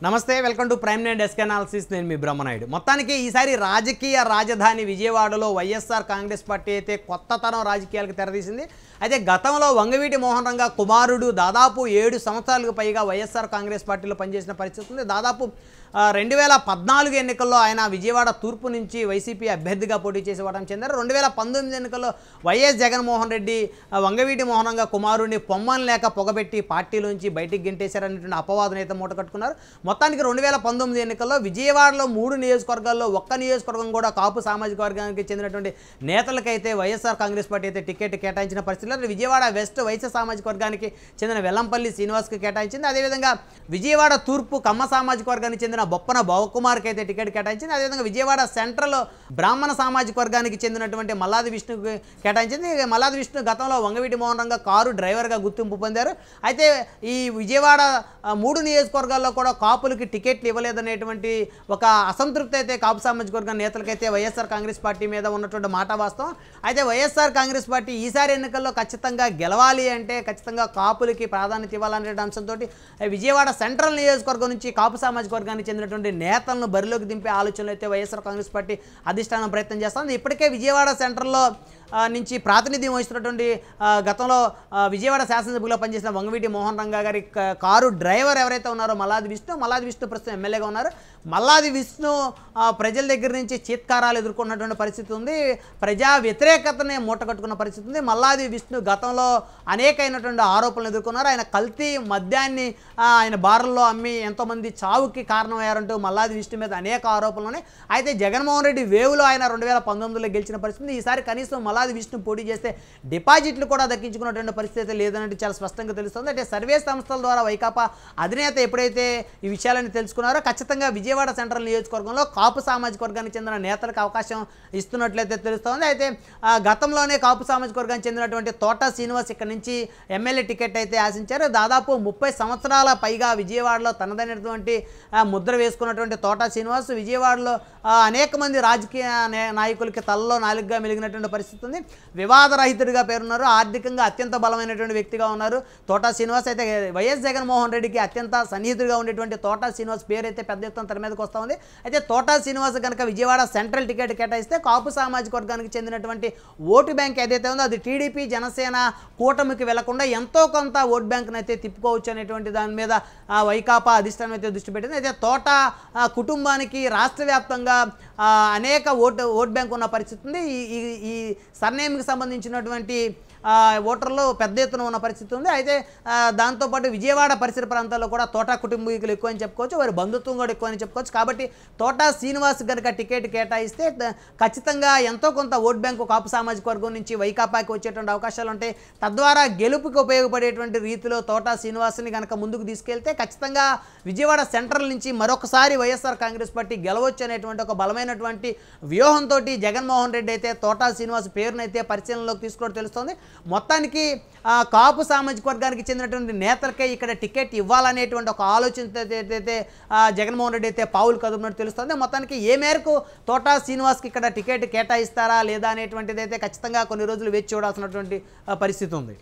నమస్తే welcome to prime nine desk analysis నేను మీ బ్రహ్మనాయుడు మొత్తానికి ఈసారి రాజకీయ రాజధాని విజయవాడలో వైఎస్ఆర్ కాంగ్రెస్ పార్టీ అయితే కొత్త తరం రాజకీయాలకు తెరదీసింది అయితే గతంలో వంగవీటి మోహన్ రంగా కుమారుడు దాదాపు 7 సంవత్సరాలకు పైగా వైఎస్ఆర్ కాంగ్రెస్ పార్టీలో పనిచేసిన పరిస్థితి ఉంది దాదాపు 2014 ఎన్నికల్లో ఆయన విజయవాడ తూర్పు నుంచి వైసీపీ అభ్యర్థిగా పోటీ చేసి ఇవ్వడం చెందారు 2019 ఎన్నికల్లో వైఎస్ జగన్మోహన్ రెడ్డి వంగవీటి మోహన్ రంగా కుమారుడిని పొమ్మని లేక పొగబెట్టి పార్టీలోంచి బయటికి గెంటేశారనేటువంటి అపవాదం అయితే మూట కట్టుకున్నారు మొత్తానికి 2019 ఎన్నికల్లో విజయవాడలో 3 నియోజకవర్గాల్లో ఒక్క నియోజకవర్గం కూడా కాపు సామాజిక వర్గానికి చెందినటువంటి నేతలకైతే వైఎస్ఆర్ కాంగ్రెస్ పార్టీ అయితే టికెట్ కేటాయించిన పరిస్థితుల్లో విజయవాడ వెస్ట్ వైశ్య సామాజిక వర్గానికి చెందిన వెల్లంపల్లి శ్రీనివాస్కి కేటాయించింది అదేవిధంగా విజయవాడ తూర్పు కమ్మ సామాజిక వర్గానికి చెందిన బొప్పన భవకుమార్కి అయితే టికెట్ కేటాయించింది అదేవిధంగా విజయవాడ సెంట్రల్ బ్రాహ్మణ సామాజిక వర్గానికి చెందినటువంటి మల్లాది విష్ణుకి కేటాయించింది మల్లాది విష్ణు గతంలో వంగవీటి మోహన్ రంగా కారు డ్రైవర్గా గుర్తింపు పొందారు అయితే ఈ విజయవాడ 3 నియోజకవర్గాల్లో కూడా కాపులకి టికెట్లు ఇవ్వలేదనేటువంటి ఒక అసంతృప్తి అయితే కాపు సామాజిక వర్గం నేతలకైతే వైఎస్ఆర్ కాంగ్రెస్ పార్టీ మీద ఉన్నటువంటి మాట వాస్తవం అయితే వైఎస్ఆర్ కాంగ్రెస్ పార్టీ ఈసారి ఎన్నికల్లో ఖచ్చితంగా గెలవాలి అంటే ఖచ్చితంగా కాపులకి ప్రాధాన్యత ఇవ్వాలనే అంశంతో విజయవాడ సెంట్రల్ నియోజకవర్గం నుంచి కాపు సామాజిక వర్గానికి చెందినటువంటి నేతలను బరిలోకి దింపే ఆలోచనలు అయితే వైఎస్ఆర్ కాంగ్రెస్ పార్టీ అధిష్టానం ప్రయత్నం చేస్తుంది ఇప్పటికే విజయవాడ సెంట్రల్లో నుంచి ప్రాతినిధ్యం వహిస్తున్నటువంటి గతంలో విజయవాడ శాసనసభ్యులో పనిచేసిన వంగవీటి మోహన్ రంగా గారి కారు డ్రైవర్ ఎవరైతే ఉన్నారో మల్లాది విష్ణు ప్రస్తుతం ఎమ్మెల్యేగా ఉన్నారు మల్లాది విష్ణు ప్రజల దగ్గర నుంచి చీత్కారాలు ఎదుర్కొన్నటువంటి పరిస్థితి ఉంది ప్రజా వ్యతిరేకతని మూటకట్టుకున్న పరిస్థితి ఉంది మల్లాది విష్ణు గతంలో అనేకమైనటువంటి ఆరోపణలు ఎదుర్కొన్నారు ఆయన కల్తీ మద్యాన్ని ఆయన బార్లలో అమ్మి ఎంతోమంది చావుకి కారణమయ్యారంటూ మల్లాది విష్ణు మీద అనేక ఆరోపణలు ఉన్నాయి అయితే జగన్మోహన్ రెడ్డి వేవులో ఆయన 2019లో గెలిచిన పరిస్థితి ఈసారి కనీసం మల్లాది విష్ణు పోటీ చేస్తే డిపాజిట్లు కూడా దక్కించుకున్నటువంటి పరిస్థితి లేదన్నట్టు చాలా స్పష్టంగా తెలుస్తుంది అంటే సర్వే సంస్థల ద్వారా వైకాపా అధినేత ఎప్పుడైతే ఈ విషయాలను తెలుసుకున్నారో ఖచ్చితంగా విజయవాడ సెంట్రల్ నియోజకవర్గంలో కాపు సామాజిక వర్గానికి చెందిన నేతలకు అవకాశం ఇస్తున్నట్లయితే తెలుస్తోంది అయితే గతంలోనే కాపు సామాజిక వర్గానికి చెందినటువంటి తోట శ్రీనివాస్ ఇక్కడ నుంచి ఎమ్మెల్యే టికెట్ అయితే ఆశించారు దాదాపు 30 సంవత్సరాల పైగా విజయవాడలో తనదైనటువంటి ముద్ర వేసుకున్నటువంటి తోట శ్రీనివాస్ విజయవాడలో అనేక మంది రాజకీయ నాయకులకి తలలో నాలుగుగా మెలిగినటువంటి పరిస్థితి ఉంది వివాదరహితుడిగా పేరున్నారు ఆర్థికంగా అత్యంత బలమైనటువంటి వ్యక్తిగా ఉన్నారు తోట శ్రీనివాస్ అయితే వైఎస్ జగన్మోహన్ రెడ్డికి అత్యంత సన్నిహితుడిగా ఉండేటువంటి తోట శ్రీనివాస్ పేరు అయితే పెద్ద ఎత్తున తెర మీదకి వస్తూ ఉంది అయితే తోట శ్రీనివాస్ కనుక విజయవాడ సెంట్రల్ టికెట్ కేటాయిస్తే కాపు సామాజిక వర్గానికి చెందినటువంటి ఓటు బ్యాంక్ ఏదైతే ఉందో అది టీడీపీ జనసేన కూటమికి వెళ్లకుండా ఎంతో కొంత ఓటు బ్యాంక్ను అయితే తిప్పుకోవచ్చు అనేటువంటి దాని మీద వైకాపా అధిష్టానం అయితే దృష్టి పెట్టింది అయితే తోట కుటుంబానికి రాష్ట్ర వ్యాప్తంగా అనేక ఓట్ బ్యాంక్ ఉన్న పరిస్థితి ఉంది ఈ సర్నేమ్కి సంబంధించినటువంటి ఓటర్లు పెద్ద ఎత్తున ఉన్న పరిస్థితి ఉంది అయితే దాంతోపాటు విజయవాడ పరిసర ప్రాంతాల్లో కూడా తోట కుటుంబీకులు ఎక్కువ అని చెప్పుకోవచ్చు వారి బంధుత్వం కూడా ఎక్కువ అని చెప్పుకోవచ్చు కాబట్టి తోట శ్రీనివాస్ కనుక టికెట్ కేటాయిస్తే ఖచ్చితంగా ఎంతో కొంత ఓట్ బ్యాంకు కాపు సామాజిక వర్గం నుంచి వైకాపాకి వచ్చేటువంటి అవకాశాలు ఉంటాయి తద్వారా గెలుపుకి ఉపయోగపడేటువంటి రీతిలో తోట శ్రీనివాస్ని కనుక ముందుకు తీసుకెళ్తే ఖచ్చితంగా విజయవాడ సెంట్రల్ నుంచి మరొకసారి వైఎస్ఆర్ కాంగ్రెస్ పార్టీ గెలవచ్చు అనేటువంటి ఒక బలమైనటువంటి వ్యూహంతో జగన్మోహన్ రెడ్డి అయితే తోట శ్రీనివాస్ పేరునైతే పరిశీలనలోకి తీసుకోవడం తెలుస్తోంది మొత్తానికి కాపు సామాజిక వర్గానికి చెందినటువంటి నేతలకే ఇక్కడ టికెట్ ఇవ్వాలనేటువంటి ఒక ఆలోచన అయితే జగన్మోహన్ రెడ్డి అయితే పావులు కదుపునట్టు తెలుస్తుంది మొత్తానికి ఏ మేరకు తోట శ్రీనివాస్కి ఇక్కడ టికెట్ కేటాయిస్తారా లేదా అనేటువంటిది అయితే ఖచ్చితంగా కొన్ని రోజులు వేచి చూడాల్సినటువంటి పరిస్థితి ఉంది